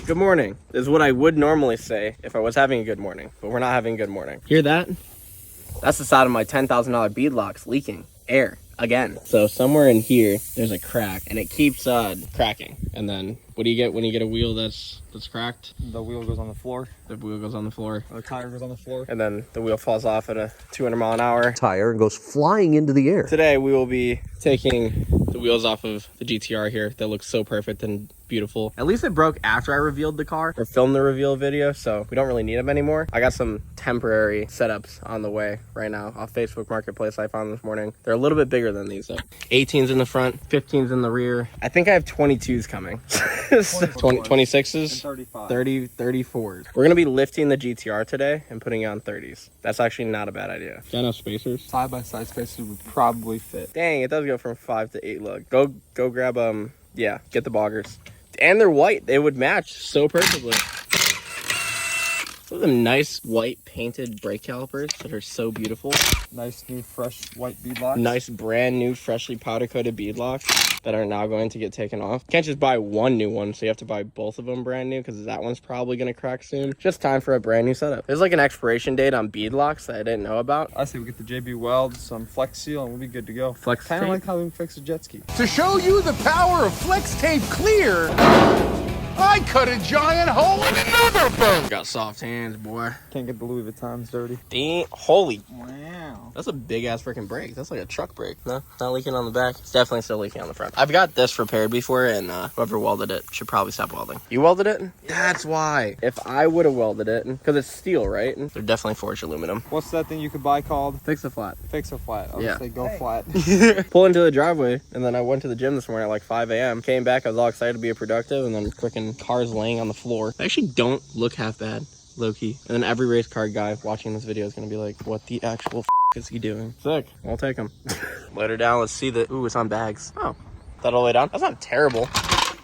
Good morning is what I would normally say if I was having a good morning, but we're not having a good morning. Hear that? That's the side of my $10,000 beadlocks leaking air again. So somewhere in here, there's a crack and it keeps cracking. And then what do you get when you get a wheel that's cracked? The wheel goes on the floor. The wheel goes on the floor. The tire goes on the floor. And then the wheel falls off at a 200 mile an hour tire and goes flying into the air. Today we will be taking the wheels off of the GTR here that looks so perfect and beautiful. At least it broke after I revealed the car or filmed the reveal video, so we don't really need them anymore. I got some temporary setups on the way right now off Facebook Marketplace I found this morning. They're a little bit bigger than these though. 18s in the front, 15s in the rear. I think I have 22s coming. 26s, 35. 34s. We're gonna be lifting the GTR today and putting it on 30s. That's actually not a bad idea. Got enough spacers? Side-by-side spacers would probably fit. Dang, it does go from 5 to 8 lug. Go grab yeah, get the boggers. And they're white. They would match so perfectly. Some of them nice white painted brake calipers that are so beautiful. Nice new fresh white beadlocks. Nice brand new freshly powder coated beadlocks that are now going to get taken off. Can't just buy one new one, so you have to buy both of them brand new because that one's probably gonna crack soon. Just time for a brand new setup. There's like an expiration date on beadlocks that I didn't know about. I say we get the JB Weld, some Flex Seal, and we'll be good to go. Flex Kind of tape? like how we fix a jet ski. To show you the power of Flex Tape Clear, I cut a giant hole in another boat. Got soft hands, boy. Can't get the Louis Vuittons dirty. Holy. Wow. That's a big ass freaking brake. That's like a truck brake. No, not leaking on the back. It's definitely still leaking on the front. I've got this repaired before, and whoever welded it should probably stop welding. You welded it? That's why. If I would have welded it, because it's steel, right? They're definitely forged aluminum. What's that thing you could buy called? Fix a flat. Fix a flat. I was Yeah. gonna say go flat. Pull into the driveway, and then I went to the gym this morning at like 5 a.m. Came back, I was all excited to be productive, and then freaking cars laying on the floor. They actually don't look half bad, low-key. And then every race car guy watching this video is gonna be like, what the actual f is he doing? Sick. I'll take him. Later down, let's see the... Ooh, it's on bags. Oh, that all the way down? That's not terrible.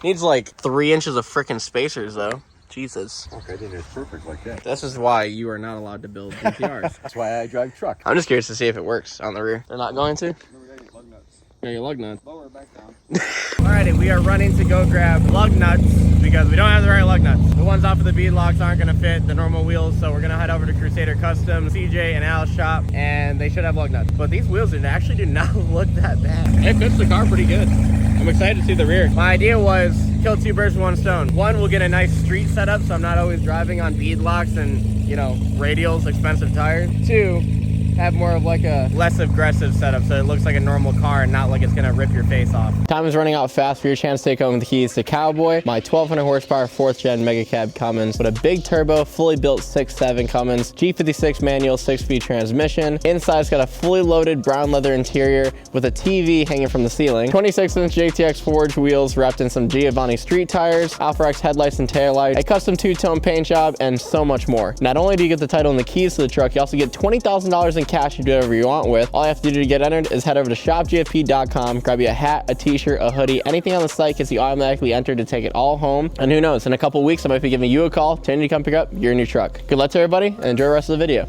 Needs like 3 inches of freaking spacers, though. Jesus. Okay, I think it's perfect like that. This is why you are not allowed to build GTRs. That's why I drive truck. I'm just curious to see if it works on the rear. They're not going to? No, we gotta get lug nuts. Yeah, your lug nuts. Lower it back down. Alrighty, we are running to go grab lug nuts because we don't have the right lug nuts. The ones off of the beadlocks aren't gonna fit the normal wheels, so we're gonna head over to Crusader Customs, CJ and Al's shop, and they should have lug nuts. But these wheels actually do not look that bad. It fits the car pretty good. I'm excited to see the rear. My idea was kill 2 birds with 1 stone. One, we'll get a nice street setup so I'm not always driving on beadlocks and, you know, radials, expensive tires. 2, have more of like a less aggressive setup so it looks like a normal car and not like it's gonna rip your face off. Time is running out fast for your chance to take home the keys to Cowboy, my 1200 horsepower 4th gen mega cab Cummins with a big turbo, fully built 6.7 Cummins, G56 manual 6-speed transmission. Inside's got a fully loaded brown leather interior with a TV hanging from the ceiling, 26-inch JTX forged wheels wrapped in some Giovanni street tires, Alpha X headlights and taillights, a custom 2-tone paint job, and so much more. Not only do you get the title and the keys to the truck, you also get $20,000 in cash to do whatever you want with. All you have to do to get entered is head over to shopgfp.com, grab you a hat, a t-shirt, a hoodie, anything on the site gets you automatically entered to take it all home. And who knows, in a couple weeks I might be giving you a call, telling you to come pick up your new truck. Good luck to everybody and enjoy the rest of the video.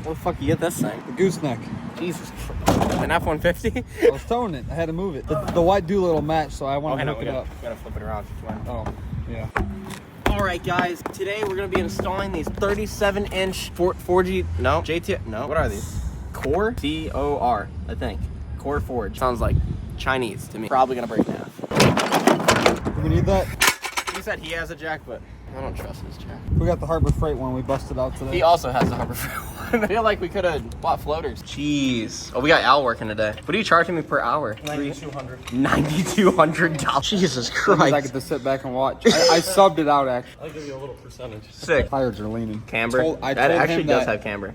Where the fuck you get this thing? The gooseneck. Jesus Christ. An F-150? I was towing it. I had to move it. The white Doolittle match, so I wanted to hook it up. We gotta flip it around. Oh, yeah. All right, guys. Today we're gonna be installing these 37-inch 4G. No, JT. No. What are these? Core? C-O-R. I think. Core Forge. Sounds like Chinese to me. Probably gonna break in half. Do we need that? He said he has a jack, but I don't trust his jack. We got the Harbor Freight one we busted out today. He also has the Harbor Freight one. I feel like we could have bought floaters. Jeez. Oh, we got Al working today. What are you charging me per hour? $9,200. $9,200. Jesus I Christ. get to sit back and watch. I subbed it out, actually. I'll give you a little percentage. Sick. Tires are leaning. Camber. I That told actually him does that- have camber.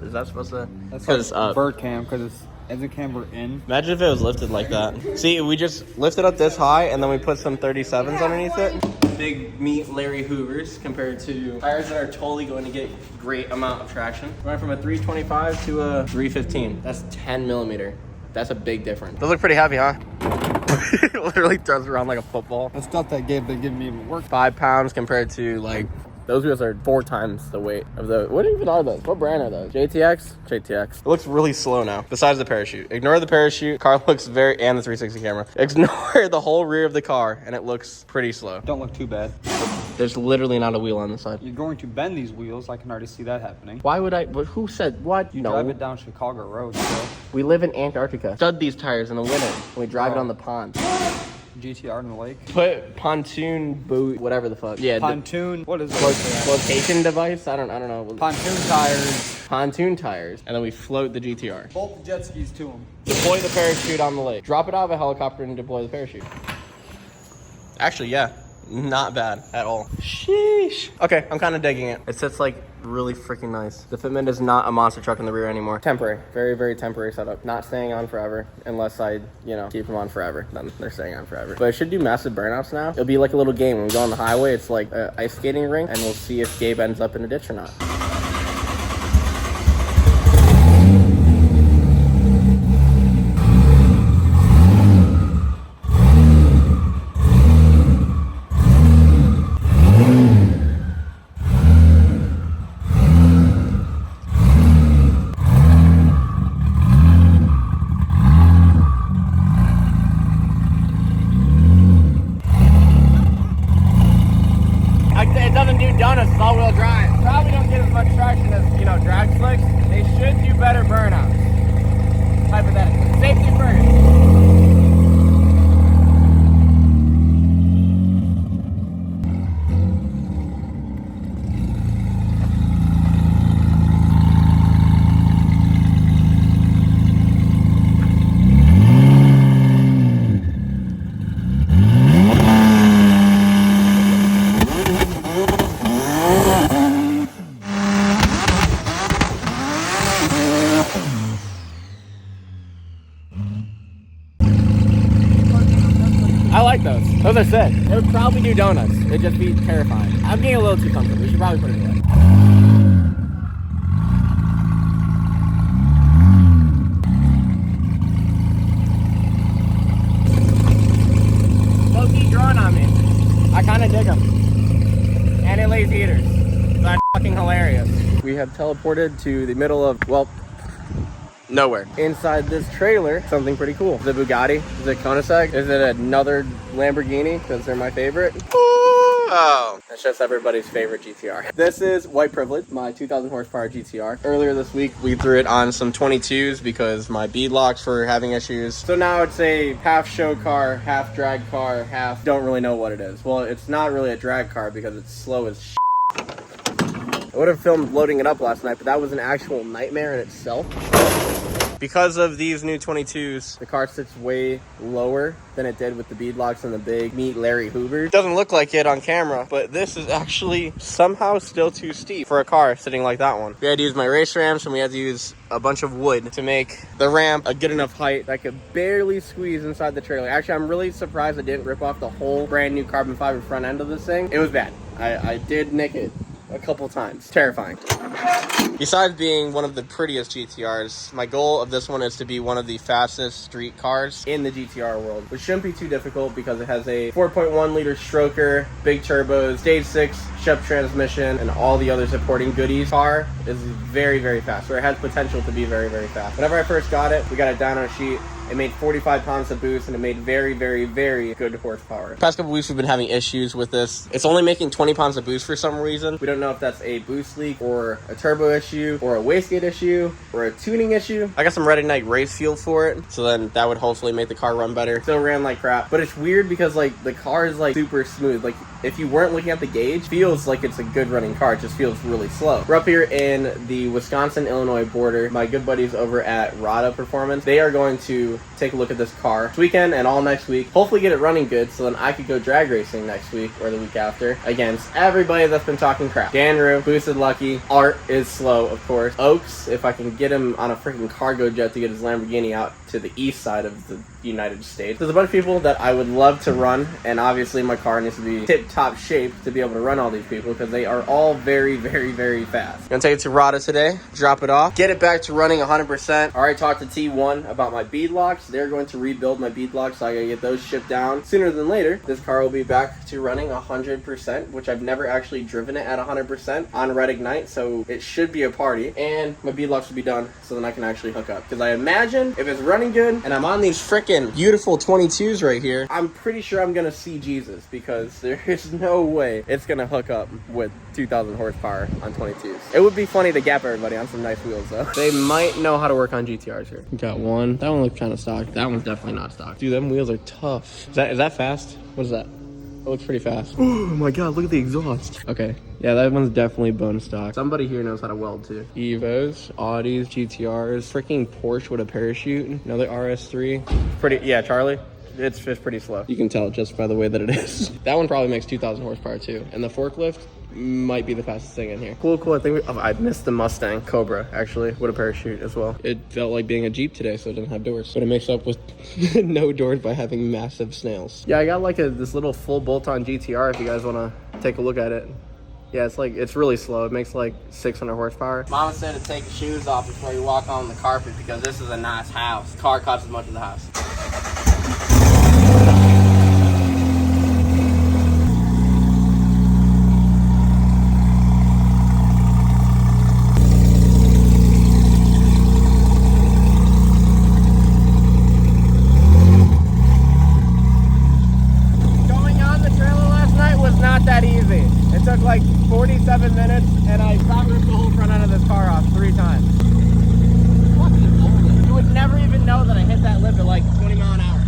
Is that supposed to? That's Because like bird cam, because it's engine camber in. imagine if it was lifted like that. See, we just lifted up this high and then we put some 37s underneath it. Big meat Larry Hoovers compared to tires that are totally going to get great amount of traction. We went from a 325 to a 315. That's 10 millimeter. That's a big difference. Those look pretty heavy, huh? It literally throws around like a football. The stuff that been giving me even work. 5 pounds compared to like, those wheels are 4 times the weight of the, what even are those? What brand are those? JTX? JTX. It looks really slow now. Besides the parachute. Ignore the parachute. Car looks very, and the 360 camera. Ignore the whole rear of the car and it looks pretty slow. Don't look too bad. There's literally not a wheel on the side. You're going to bend these wheels. I can already see that happening. Why would I, but who said what? You drive it down Chicago Road, bro. We live in Antarctica. Stud these tires in the winter. And we drive it on the pond. GTR in the lake. Put pontoon boot, whatever the fuck. Yeah. Pontoon. What is it? Flotation device? I don't know. Pontoon tires. Pontoon tires. And then we float the GTR. Bolt the jet skis to them. Deploy the parachute on the lake. Drop it out of a helicopter and deploy the parachute. Actually, yeah. Not bad at all. Sheesh. Okay, I'm kind of digging it. It sits like really freaking nice. The fitment is not a monster truck in the rear anymore. Temporary. Very, very temporary setup. Not staying on forever unless I, keep them on forever. Then they're staying on forever. But it should do massive burnouts now. It'll be like a little game. When we go on the highway, it's like an ice skating rink, and we'll see if Gabe ends up in a ditch or not. It doesn't do donuts, it's all-wheel drive. Probably don't get as much traction as, drag slicks. They should do better burnouts. Hypothetically. Safety first. I like those. Those are sick. It would probably do donuts. It'd just be terrifying. I'm getting a little too comfortable. We should probably put it away. Low-key drawn on me. I kind of dig them. And it lays heaters. That's fucking hilarious. We have teleported to the middle of, nowhere. Inside this trailer, something pretty cool. Is it Bugatti? Is it Koenigsegg? Is it another Lamborghini? Because they're my favorite. Oh, that's just everybody's favorite GTR. This is White Privilege, my 2,000 horsepower GTR. Earlier this week, we threw it on some 22s because my bead locks were having issues. So now it's a half show car, half drag car, half don't really know what it is. Well, it's not really a drag car because it's slow as shit. I would have filmed loading it up last night, but that was an actual nightmare in itself. Because of these new 22s, the car sits way lower than it did with the beadlocks and the big meat Larry Hoover. Doesn't look like it on camera, but this is actually somehow still too steep for a car sitting like that one. We had to use my race ramps and we had to use a bunch of wood to make the ramp a good enough height that I could barely squeeze inside the trailer. Actually, I'm really surprised I didn't rip off the whole brand new carbon fiber front end of this thing. It was bad. I did nick it a couple times. Terrifying. Besides being one of the prettiest GTRs, my goal of this one is to be one of the fastest street cars in the GTR world, which shouldn't be too difficult because it has a 4.1 liter stroker, big turbos, stage 6 Shep transmission, and all the other supporting goodies. Car is very, very fast, or it has potential to be very, very fast. Whenever I first got it, we got it down on a sheet. It made 45 pounds of boost and it made very, very, very good horsepower. The past couple weeks we've been having issues with this. It's only making 20 pounds of boost for some reason. We don't know if that's a boost leak or a turbo issue or a wastegate issue or a tuning issue. I got some Red Ignite race fuel for it, so then that would hopefully make the car run better. Still ran like crap, but it's weird because like the car is like super smooth. Like if you weren't looking at the gauge, it feels like it's a good running car. It just feels really slow. We're up here in the Wisconsin-Illinois border. My good buddies over at Rada Performance, they are going to take a look at this car this weekend and all next week. Hopefully get it running good so then I could go drag racing next week or the week after against everybody that's been talking crap. Danru, Boosted Lucky, Art is slow, of course. Oaks, if I can get him on a freaking cargo jet to get his Lamborghini out to the east side of the United States. There's a bunch of people that I would love to run, and obviously my car needs to be tip-top shape to be able to run all these people because they are all very, very, very fast. Gonna take it to Rada today, drop it off, get it back to running 100%. Already talked to T1 about my bead lock. locks. They're going to rebuild my bead locks, so I gotta get those shipped down sooner than later. This car will be back to running 100%, which I've never actually driven it at 100% on red ignite, so it should be a party. And my bead locks will be done, so then I can actually hook up. Because I imagine if it's running good and I'm on these freaking beautiful 22s right here, I'm pretty sure I'm gonna see Jesus, because there is no way it's gonna hook up with 2,000 horsepower on 22s. It would be funny to gap everybody on some nice wheels though. They might know how to work on GTRs here. We got one. That one looks kind of stock. That one's definitely not stock. Dude, them wheels are tough. Is that fast? What is that? It looks pretty fast. Oh my god, look at the exhaust. Okay, yeah, that one's definitely bone stock. Somebody here knows how to weld too. Evos, Audis, GTRs, freaking Porsche with a parachute, another RS3. Pretty, yeah, Charlie. It's pretty slow. You can tell just by the way that it is. That one probably makes 2,000 horsepower too. And the forklift might be the fastest thing in here. Cool. I think I missed the Mustang Cobra actually with a parachute as well. It felt like being a Jeep today, so it didn't have doors. But it makes up with no doors by having massive snails. Yeah, I got like this little full bolt-on GTR if you guys want to take a look at it. Yeah, it's really slow. It makes like 600 horsepower. Mama said to take your shoes off before you walk on the carpet because this is a nice house. The car costs as much as the house. Took like 47 minutes and I about ripped the whole front end of this car off 3 times. You would never even know that I hit that lip at like 20 miles an hour.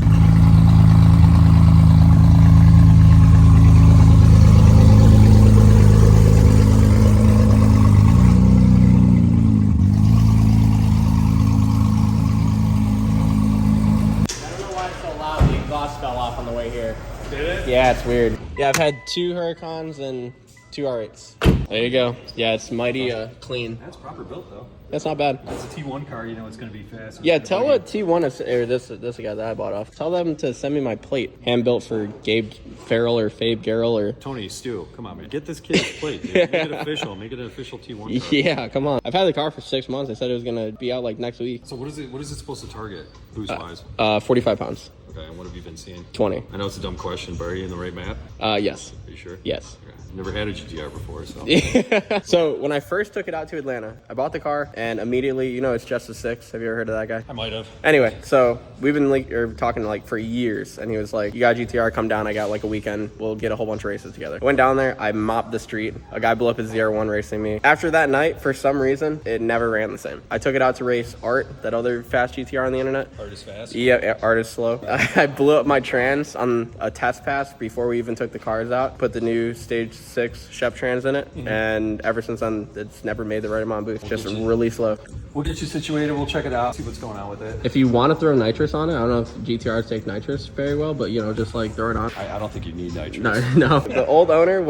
I don't know why it's so loud. The exhaust fell off on the way here. Did it? Yeah, it's weird. Yeah, I've had 2 Huracans and 2 R8s. There you go. Yeah, it's mighty clean. That's proper built though. That's not bad. It's a T1 car, you know it's gonna be fast. Yeah, tell what T1 is, or this guy that I bought off. Tell them to send me my plate. Hand built for Gabe Farrell or Fabe Garrell or Tony Stu. Come on, man. Get this kid's plate, dude. Make it official. Make it an official T1 car. Yeah, come on. I've had the car for 6 months. They said it was gonna be out like next week. So what is it supposed to target boost wise? 45 pounds. Okay, and what have you been seeing? 20. I know it's a dumb question, but are you in the right map? Yes. Are you sure? Yes. Okay. Never had a GTR before, so. So when I first took it out to Atlanta, I bought the car and immediately, you know, it's just a 6. Have you ever heard of that guy? I might have. Anyway, so we've been talking like for years, and he was like, "You got a GTR? Come down. I got like a weekend. We'll get a whole bunch of races together." I went down there. I mopped the street. A guy blew up his ZR1 racing me. After that night, for some reason, it never ran the same. I took it out to race Art, that other fast GTR on the internet. Art is fast. Yeah, Art is slow. I blew up my trans on a test pass before we even took the cars out. Put the new Stage 6 Shep trans in it, and ever since then, it's never made the right amount of boost. Just really slow. We'll get you situated. We'll check it out. See what's going on with it. If you want to throw nitrous on it, I don't know if GTRs take nitrous very well, but you know, just like throw it on. I don't think you need nitrous. No. The old owner,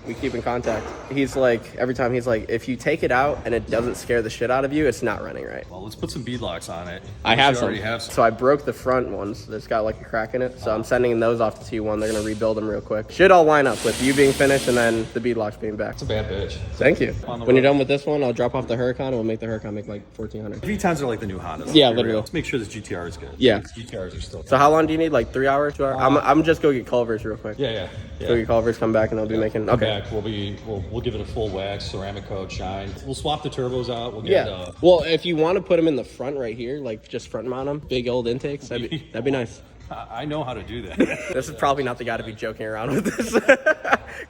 we keep in contact, he's like, every time he's like, if you take it out and it doesn't scare the shit out of you, it's not running right. Well, let's put some bead locks on it. I have some. Already have some. So I broke the front ones. That's got like a crack in it. So I'm sending those off to T1. They're gonna rebuild them real quick. Should all line up with you being finished and then the bead locks being back. It's a bad bitch. Thank you. When you're done with this one, I'll drop off the Huracan and we'll make the Huracan make like 1,400. V10s are like the new Hondas. Yeah, literally. Let's make sure this GTR is good. Yeah. GTRs are still. So how long do you need? Like 3 hours, 2 hours? I'm just go get Culvers real quick. Yeah. Go get Culvers, come back, and they'll be making. Okay. Back. We'll give it a full wax, ceramic coat, shine. We'll swap the turbos out. We'll get. Well, if you want to put them in the front right here, like just front mount them, big old intakes, that'd be nice. I know how to do that. This is probably not the guy to be joking around with this.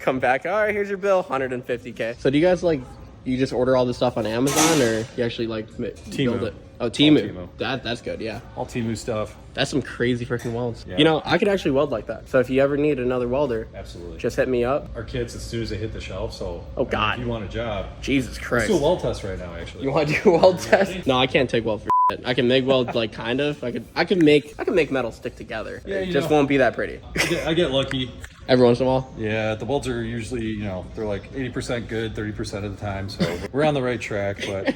Come back. All right, here's your bill, $150K. So do you guys you just order all this stuff on Amazon, or you actually build it? Oh, Temu. That's good, yeah. All Temu stuff. That's some crazy freaking welds. Yeah. You know, I could actually weld like that. So if you ever need another welder, absolutely, just hit me up. Our kids, as soon as they hit the shelf, so oh god, if you want a job, Jesus Christ, let's do a weld test right now. Actually, you want to do a weld test? No, I can't take weld for shit. I can make weld like kind of. I can make metal stick together. Yeah, it just won't be that pretty. I get lucky. Every once in a while? Yeah, the welds are usually, they're like 80% good, 30% of the time. So we're on the right track, but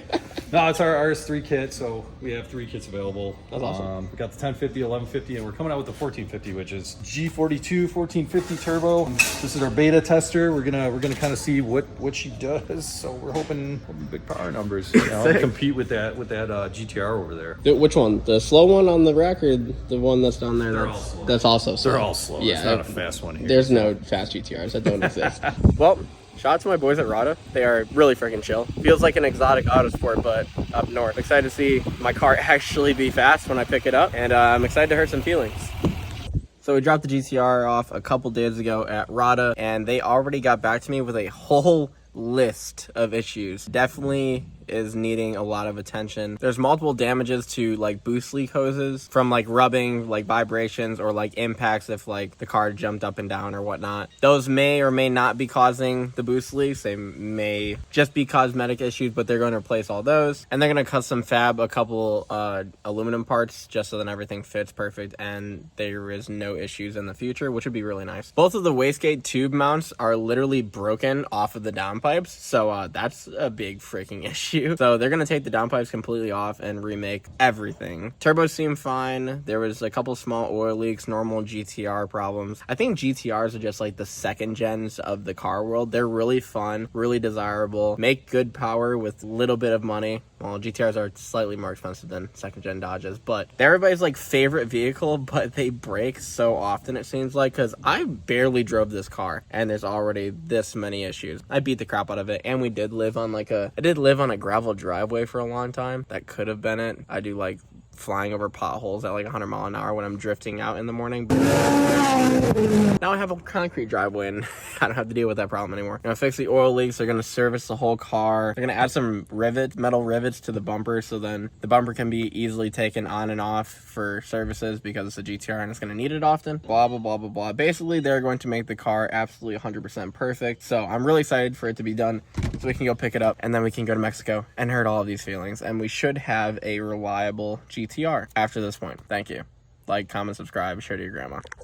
No, it's our RS3 kit, so we have 3 kits available. That's awesome. We got the 1050, 1150, and we're coming out with the 1450, which is G42 1450 turbo. This is our beta tester. We're gonna kind of see what she does. So we're hoping big power numbers, you know, to compete with that GTR over there. Which one? The slow one on the rack, or the one that's down there? They're all slow. That's also slow. They're all slow. Yeah, it's not a fast one here. There's no fast GTRs that don't exist. Well, shout out to my boys at Rada. They are really freaking chill. Feels like an exotic autosport, but up north. Excited to see my car actually be fast when I pick it up, and I'm excited to hurt some feelings. So we dropped the GTR off a couple days ago at Rada, and they already got back to me with a whole list of issues. Definitely is needing a lot of attention. There's multiple damages to like boost leak hoses from like rubbing, like vibrations, or like impacts if like the car jumped up and down or whatnot. Those may or may not be causing the boost leaks. They may just be cosmetic issues, but they're going to replace all those, and they're going to custom fab a couple aluminum parts just so that everything fits perfect and there is no issues in the future, which would be really nice. Both of the wastegate tube mounts are literally broken off of the downpipes, so that's a big freaking issue. So they're going to take the downpipes completely off and remake everything. Turbos seem fine. There was a couple small oil leaks, normal GTR problems. I think GTRs are just like the second gens of the car world. They're really fun, really desirable, make good power with little bit of money. Well, GTRs are slightly more expensive than second gen Dodges, but they're everybody's like favorite vehicle, but they break so often it seems like, because I barely drove this car and there's already this many issues. I beat the crap out of it, and we did live on I did live on a gravel driveway for a long time. That could have been it. I do like flying over potholes at like 100 mile an hour when I'm drifting out in the morning. Now I have a concrete driveway and I don't have to deal with that problem anymore. Gonna fix the oil leaks. They're gonna service the whole car. They're gonna add some metal rivets to the bumper, so then the bumper can be easily taken on and off for services because it's a GTR and it's gonna need it often. Blah, blah, blah, blah, blah. Basically, they're going to make the car absolutely 100% perfect. So I'm really excited for it to be done so we can go pick it up and then we can go to Mexico and hurt all of these feelings. And we should have a reliable GTR after this point. Thank you. Like, comment, subscribe, share to your grandma.